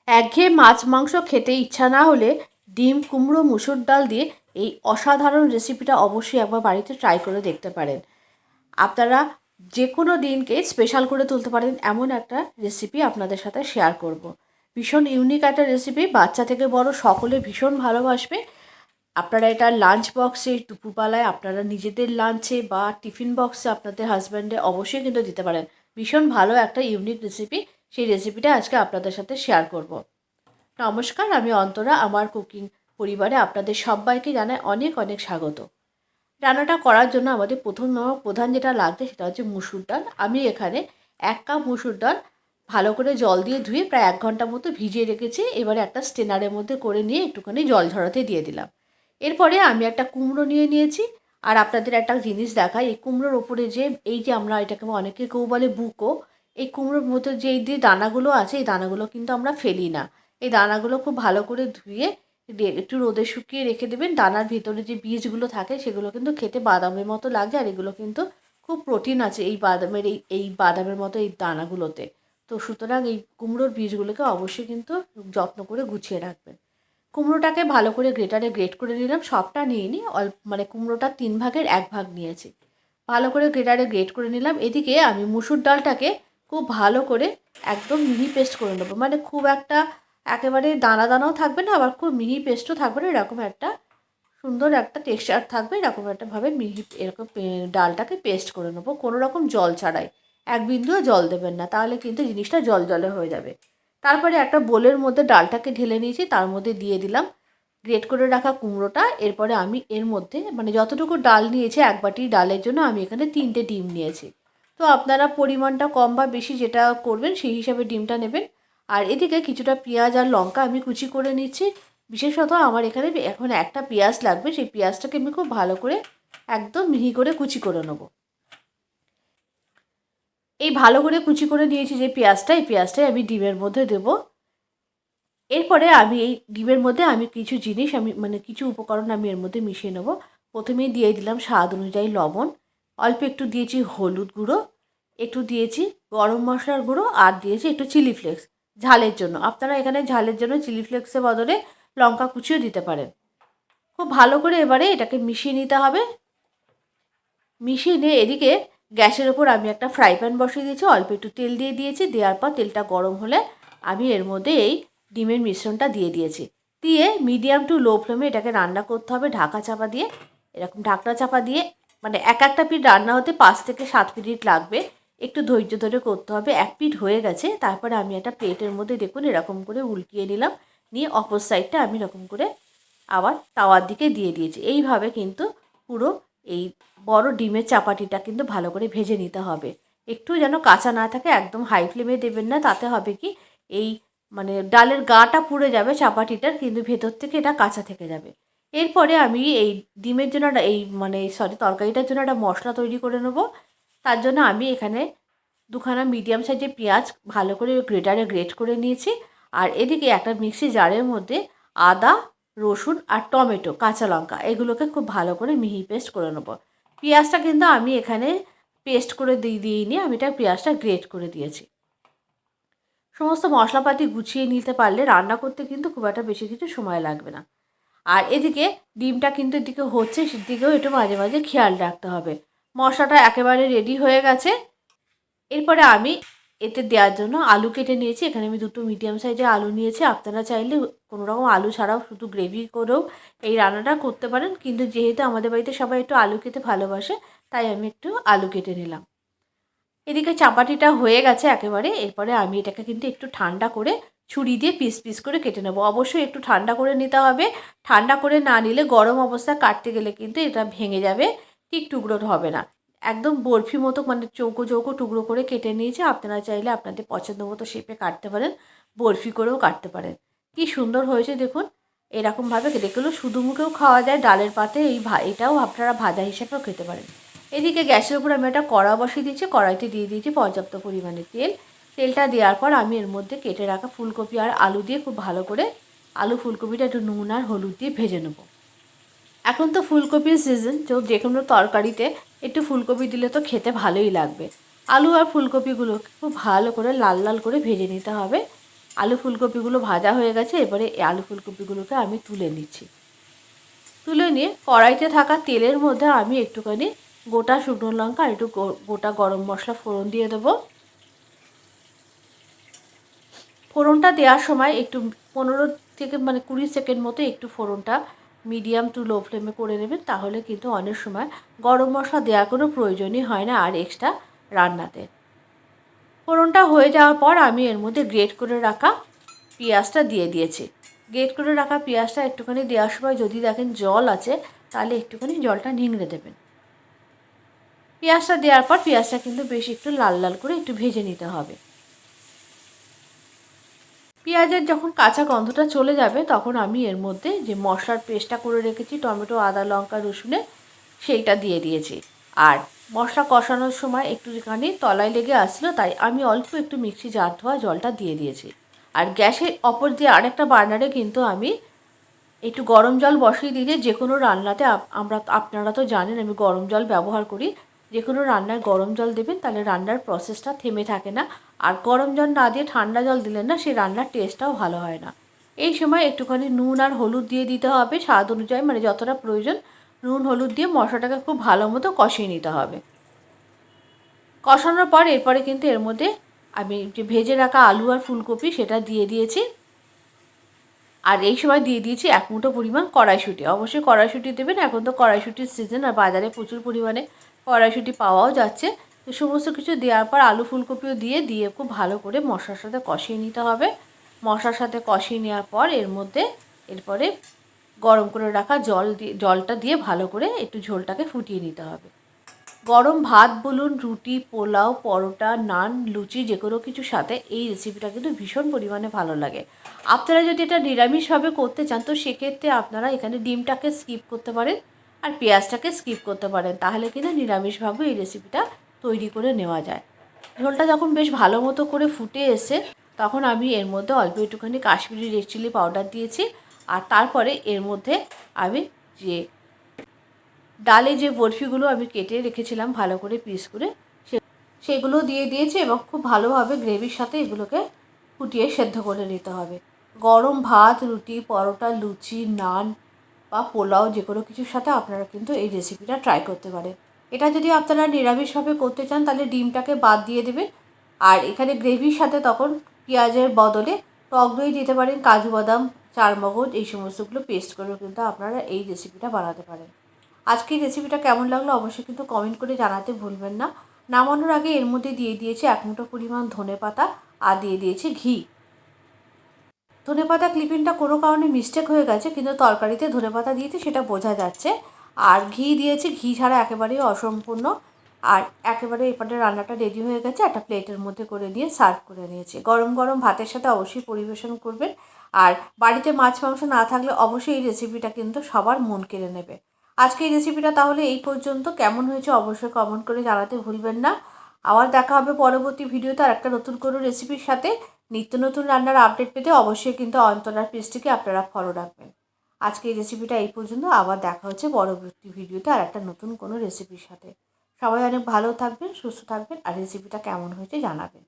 একঘেয়ে মাছ মাংস খেতে ইচ্ছা না হলে ডিম কুমড়ো মুসুর ডাল দিয়ে এই অসাধারণ রেসিপিটা অবশ্যই একবার বাড়িতে ট্রাই করে দেখতে পারেন। আপনারা যে কোনো দিনকে স্পেশাল করে তুলতে পারেন এমন একটা রেসিপি আপনাদের সাথে শেয়ার করব। ভীষণ ইউনিক একটা রেসিপি, বাচ্চা থেকে বড় সকলে ভীষণ ভালোবাসবে। আপনারা এটা লাঞ্চ বক্সে দুপুরবেলায় আপনারা নিজেদের লাঞ্চে বা টিফিন বক্সে আপনাদের হাজব্যান্ডে অবশ্যই কিন্তু দিতে পারেন। ভীষণ ভালো একটা ইউনিক রেসিপি, সেই রেসিপিটা আজকে আপনাদের সাথে শেয়ার করব। নমস্কার, আমি অন্তরা। আমার কুকিং পরিবারে আপনাদের সবাইকে জানাই অনেক অনেক স্বাগত। রান্নাটা করার জন্য আমাদের প্রধান যেটা লাগবে সেটা হচ্ছে মুসুর ডাল। আমি এখানে 1 কাপ মুসুর ডাল ভালো করে জল দিয়ে ধুয়ে প্রায় 1 ঘন্টা মতো ভিজিয়ে রেখেছি। এবারে একটা স্টেনারের মধ্যে করে নিয়ে একটুখানি জল ঝরাতে দিয়ে দিলাম। এরপরে আমি একটা কুমড়ো নিয়ে নিয়েছি। আর আপনাদের একটা জিনিস দেখাই, এই কুমড়োর ওপরে যে এই যে আমরা এটাকে অনেকে কেউ বলে বুকো, এই কুমড়োর মধ্যে যে এই যে দানাগুলো আছে এই দানাগুলো কিন্তু আমরা ফেলি না। এই দানাগুলো খুব ভালো করে ধুয়ে একটু রোদে শুকিয়ে রেখে দেবেন। দানার ভিতরে যে বীজগুলো থাকে সেগুলো কিন্তু খেতে বাদামের মতো লাগে, আর এগুলো কিন্তু খুব প্রোটিন আছে এই বাদামের এই বাদামের মতো এই দানাগুলোতে। তো সুতরাং এই কুমড়োর বীজগুলোকে অবশ্যই কিন্তু যত্ন করে গুছিয়ে রাখবেন। কুমড়োটাকে ভালো করে গ্রেটারে গ্রেট করে নিলাম। সবটা নিইনি, মানে কুমড়োটা 3 ভাগের 1 ভাগ নিয়েছি। ভালো করে গ্রেটারে গ্রেট করে নিলাম। এদিকে আমি মুসুর ডালটাকে খুব ভালো করে একদম মিহি পেস্ট করে নেবো। মানে খুব একটা একেবারে দানা দানাও থাকবে না, আবার খুব মিহি পেস্টও থাকবে না, এরকম একটা সুন্দর একটা টেক্সচার থাকবে। এরকম একটাভাবে মিহি এরকম ডালটাকে পেস্ট করে নেবো, কোনো রকম জল ছাড়াই। এক বিন্দুও জল দেবেন না, তাহলে কিন্তু জিনিসটা জল জলে হয়ে যাবে। তারপরে একটা বোলের মধ্যে ডালটাকে ঢেলে নিয়েছি, তার মধ্যে দিয়ে দিলাম গ্রেট করে রাখা কুমড়োটা। এরপরে আমি এর মধ্যে মানে যতটুকু ডাল নিয়েছি, 1 বাটি ডালের জন্য আমি এখানে 3টে ডিম নিয়েছি। তো আপনারা পরিমাণটা কম বা বেশি যেটা করবেন সেই হিসাবে ডিমটা নেবেন। আর এদিকে কিছুটা পেঁয়াজ আর লঙ্কা আমি কুচি করে নিচ্ছি। বিশেষত আমার এখানে এখন একটা পেঁয়াজ লাগবে, সেই পেঁয়াজটাকে আমি খুব ভালো করে একদম মিহি করে কুচি করে নেবো। এই ভালো করে কুচি করে নিয়েছি যে পেঁয়াজটা, এই পেঁয়াজটাই আমি ডিমের মধ্যে দেবো। এরপরে আমি এই ডিমের মধ্যে আমি কিছু জিনিস মানে কিছু উপকরণ আমি এর মধ্যে মিশিয়ে নেবো। প্রথমেই দিয়ে দিলাম স্বাদ অনুযায়ী লবণ, অল্প একটু দিয়েছি হলুদ গুঁড়ো, একটু দিয়েছি গরম মশলার গুঁড়ো, আর দিয়েছি একটু চিলি ফ্লেক্স ঝালের জন্য। আপনারা এখানে ঝালের জন্য চিলি ফ্লেক্সের বদলে লঙ্কা কুচিও দিতে পারেন। খুব ভালো করে এবারে এটাকে মিশিয়ে নিতে হবে। মিশিয়ে নিয়ে এদিকে গ্যাসের ওপর আমি একটা ফ্রাই প্যান বসিয়ে দিয়েছি, অল্প একটু তেল দিয়ে দিয়েছি। দেওয়ার পর তেলটা গরম হলে আমি এর মধ্যে এই ডিমের মিশ্রণটা দিয়ে দিয়েছি। দিয়ে মিডিয়াম টু লো ফ্লেমে এটাকে রান্না করতে হবে ঢাকা চাপা দিয়ে। এরকম ঢাকনা চাপা দিয়ে মানে একটা পিঠ রান্না হতে 5 থেকে 7 মিনিট লাগবে। একটু ধৈর্য ধরে করতে হবে। 1 পিঠ হয়ে গেছে, তারপরে আমি একটা প্লেটের মধ্যে দেখুন এরকম করে উল্টিয়ে নিলাম। নিয়ে অপর সাইডটা আমি এরকম করে আবার তাওয়ার দিকে দিয়ে দিয়েছি। এইভাবে কিন্তু পুরো এই বড় ডিমের চাপাটিটা কিন্তু ভালো করে ভেজে নিতে হবে। একটু যেন কাঁচা না থাকে, একদম হাই ফ্লেমে দেবেন না, তাতে হবে কি এই মানে ডালের গাটা পুড়ে যাবে চাপাটিটার, কিন্তু ভেতর থেকে এটা কাঁচা থেকে যাবে। এরপরে আমি এই ডিমের জন্য তরকারিটার জন্য একটা মশলা তৈরি করে নেবো। তার জন্য আমি এখানে 2খানা মিডিয়াম সাইজের পেঁয়াজ ভালো করে গ্রেটারে গ্রেট করে নিয়েছি। আর এদিকে একটা মিক্সি জারের মধ্যে আদা, রসুন আর টমেটো, কাঁচা লঙ্কা এগুলোকে খুব ভালো করে মিহি পেস্ট করে নেবো। পেঁয়াজটা কিন্তু আমি এখানে পেস্ট করে দিইনি, আমি এটা পেঁয়াজটা গ্রেট করে দিয়েছি। সমস্ত মশলাপাতি গুছিয়ে নিতে পারলে রান্না করতে কিন্তু খুব একটা বেশি কিছু সময় লাগবে না। আর এদিকে ডিমটা কিন্তু এদিকে হচ্ছে, সেদিকেও একটু মাঝে মাঝে খেয়াল রাখতে হবে। মশলাটা একেবারে রেডি হয়ে গেছে। এরপরে আমি এতে দেওয়ার জন্য আলু কেটে নিয়েছি। এখানে আমি 2টো মিডিয়াম সাইজের আলু নিয়েছি। আপনারা চাইলে কোনো রকম আলু ছাড়াও শুধু গ্রেভি করেও এই রান্নাটা করতে পারেন, কিন্তু যেহেতু আমাদের বাড়িতে সবাই একটু আলু খেতে ভালোবাসে তাই আমি একটু আলু কেটে নিলাম। এদিকে চাপাটিটা হয়ে গেছে একেবারে। এরপরে আমি এটাকে কিন্তু একটু ঠান্ডা করে ছুরি দিয়ে পিস পিস করে কেটে নেবো। অবশ্যই একটু ঠান্ডা করে নিতে হবে। ঠান্ডা করে না নিলে গরম অবস্থায় কাটতে গেলে কিন্তু এটা ভেঙে যাবে, ঠিক টুকরো হবে না। একদম বরফি মতো মানে চৌকো চৌকো টুকরো করে কেটে নিয়েছি। আপনারা চাইলে আপনাদের পছন্দ মতো শেপে কাটতে পারেন, বরফি করেও কাটতে পারেন। কি সুন্দর হয়েছে দেখুন। এরকমভাবে কেটে গেলেও শুধু মুখেও খাওয়া যায় ডালের পাতে। এটাও আপনারা ভাজা হিসেবেও খেতে পারেন। এদিকে গ্যাসের উপর আমি একটা কড়া বসিয়ে দিয়েছি। কড়াইতে দিয়ে দিয়েছি পর্যাপ্ত পরিমাণে তেল। তেলটা দেওয়ার পর আমি এর মধ্যে কেটে রাখা ফুলকপি আর আলু দিয়ে খুব ভালো করে আলু ফুলকপিটা একটু নুন আর হলুদ দিয়ে ভেজে নেব। এখন তো ফুলকপির সিজন, তো যে কোনো তরকারিতে একটু ফুলকপি দিলে তো খেতে ভালোই লাগবে। আলু আর ফুলকপিগুলোকে খুব ভালো করে লাল লাল করে ভেজে নিতে হবে। আলু ফুলকপিগুলো ভাজা হয়ে গেছে। এবারে এই আলু ফুলকপিগুলোকে আমি তুলে নিচ্ছি। তুলে নিয়ে কড়াইতে থাকা তেলের মধ্যে আমি একটুখানি গোটা শুকনো লঙ্কা আর একটু গোটা গরম মশলা ফোড়ন দিয়ে দেবো। ফোড়নটা দেওয়ার সময় একটু 15 থেকে 20 সেকেন্ড মতো একটু ফোড়নটা মিডিয়াম টু লো ফ্লেমে করে নেবেন, তাহলে কিন্তু অনেক সময় গরম মশলা দেওয়ার কোনো প্রয়োজনই হয় না আর এক্সট্রা রান্নাতে। ফোড়নটা হয়ে যাওয়ার পর আমি এর মধ্যে গ্রেট করে রাখা পেঁয়াজটা দিয়ে দিয়েছি। গ্রেট করে রাখা পেঁয়াজটা একটুখানি দেওয়ার সময় যদি দেখেন জল আছে, তাহলে একটুখানি জলটা নিংড়ে দেবেন। পেঁয়াজটা দেওয়ার পর পেঁয়াজটা কিন্তু বেশ একটু লাল লাল করে একটু ভেজে নিতে হবে। পেঁয়াজের যখন কাঁচা গন্ধটা চলে যাবে, তখন আমি এর মধ্যে যে মশলার পেস্টটা করে রেখেছি টমেটো, আদা, লঙ্কা, রসুনের, সেইটা দিয়ে দিয়েছি। আর মশলা কষানোর সময় একটুখানি তলায় লেগে আসছিলো, তাই আমি অল্প একটু মিক্সি জার ধোয়া জলটা দিয়ে দিয়েছি। আর গ্যাসের অপর দিয়ে আরেকটা বার্নারে কিন্তু আমি একটু গরম জল বসিয়ে দিয়েছি। যে কোনো রান্নাতে আপনারা তো জানেন আমি গরম জল ব্যবহার করি। যে কোনো রান্নায় গরম জল দেবেন, তাহলে রান্নার প্রসেসটা থেমে থাকে না। আর গরম জল না দিয়ে ঠান্ডা জল দিলেন না, সেই রান্নার টেস্টটাও ভালো হয় না। এই সময় একটুখানি নুন আর হলুদ দিয়ে দিতে হবে স্বাদ অনুযায়ী, যতটা প্রয়োজন নুন হলুদ দিয়ে মশলাটাকে খুব ভালো মতো কষিয়ে নিতে হবে। কষানোর পর এরপরে কিন্তু এর মধ্যে আমি যে ভেজে রাখা আলু আর ফুলকপি সেটা দিয়ে দিয়েছি। আর এই সময় দিয়ে দিয়েছি 1 মুঠো পরিমাণ কড়াইশুঁটি। অবশ্যই কড়াইশুঁটি দেবেন, এখন তো কড়াইশুঁটির সিজন আর বাজারে প্রচুর পরিমাণে কড়াইশুঁটি পাওয়াও যাচ্ছে। তো সমস্ত কিছু দেওয়ার পর আলু ফুলকপিও দিয়ে খুব ভালো করে মশলার সাথে কষিয়ে নিতে হবে। মশলার সাথে কষিয়ে নেওয়ার পর এরপরে গরম করে রাখা জলটা দিয়ে ভালো করে একটু ঝোলটাকে ফুটিয়ে নিতে হবে। গরম ভাত বলুন, রুটি, পোলাও, পরোটা, নান, লুচি, যে কোনো কিছুর সাথে এই রেসিপিটা কিন্তু ভীষণ পরিমাণে ভালো লাগে। আপনারা যদি এটা নিরামিষভাবে করতে চান, তো সেক্ষেত্রে আপনারা এখানে ডিমটাকে স্কিপ করতে পারেন আর পেঁয়াজটাকে স্কিপ করতে পারেন, তাহলে কিন্তু নিরামিষভাবে এই রেসিপিটা তৈরি করে নেওয়া যায়। ঝোলটা যখন বেশ ভালো মতো করে ফুটে এসে, তখন আমি এর মধ্যে অল্প একটুখানি কাশ্মীরি রেড চিলি পাউডার দিয়েছি। আর তারপরে এর মধ্যে আমি যে ডালে যে বরফিগুলো আমি কেটে রেখেছিলাম ভালো করে পিস করে, সেগুলো দিয়ে দিয়েছি এবং খুব ভালোভাবে গ্রেভির সাথে এগুলোকে ফুটিয়ে সেদ্ধ করে নিতে হবে। গরম ভাত, রুটি, পরোটা, লুচি, নান বা পোলাও, যে কোনো কিছুর সাথে আপনারা কিন্তু এই রেসিপিটা ট্রাই করতে পারেন। এটা যদি আপনারা নিরামিষভাবে করতে চান, তাহলে ডিমটাকে বাদ দিয়ে দেবেন। আর এখানে গ্রেভির সাথে তখন পেঁয়াজের বদলে টক দই দিতে পারেন, কাজু বাদাম, চারমগজ, এই সমস্তগুলো পেস্ট করেও কিন্তু আপনারা এই রেসিপিটা বানাতে পারেন। আজকের রেসিপিটা কেমন লাগলো অবশ্যই কিন্তু কমেন্ট করে জানাতে ভুলবেন না। নামানোর আগে এর মধ্যে দিয়ে দিয়েছি 1 মুঠো পরিমাণ ধনেপাতা আর দিয়ে দিয়েছি ঘি। ধনেপাতা ক্লিপিংটা কোনো কারণে মিস্টেক হয়ে গেছে, কিন্তু তরকারিতে ধনেপাতা দিয়েছি সেটা বোঝা যাচ্ছে। আর ঘি দিয়েছি, ঘি ছাড়া একেবারেই অসম্পূর্ণ। আর একেবারে এপারে রান্নাটা রেডি হয়ে গেছে, একটা প্লেটের মধ্যে করে নিয়ে সার্ভ করে নিয়েছি। গরম গরম ভাতের সাথে অবশ্যই পরিবেশন করবেন। আর বাড়িতে মাছ মাংস না থাকলে অবশ্যই এই রেসিপিটা কিন্তু সবার মন কেড়ে নেবে। আজকে এই রেসিপিটা তাহলে এই পর্যন্ত। কেমন হয়েছে অবশ্যই কমেন্ট করে জানাতে ভুলবেন না। আবার দেখা হবে পরবর্তী ভিডিওতে আর একটা নতুন কোনো রেসিপির সাথে। নিত্য নতুন রান্নার আপডেট পেতে অবশ্যই কিন্তু অন্তরার পেজটিকে আপনারা ফলো রাখবেন। আজকে এই রেসিপিটা এই পর্যন্ত। আবার দেখা হচ্ছে পরবর্তী ভিডিওতে আর একটা নতুন কোনো রেসিপির সাথে। সবাই অনেক ভালো থাকবেন, সুস্থ থাকবেন আর রেসিপিটা কেমন হয়েছে জানাবেন।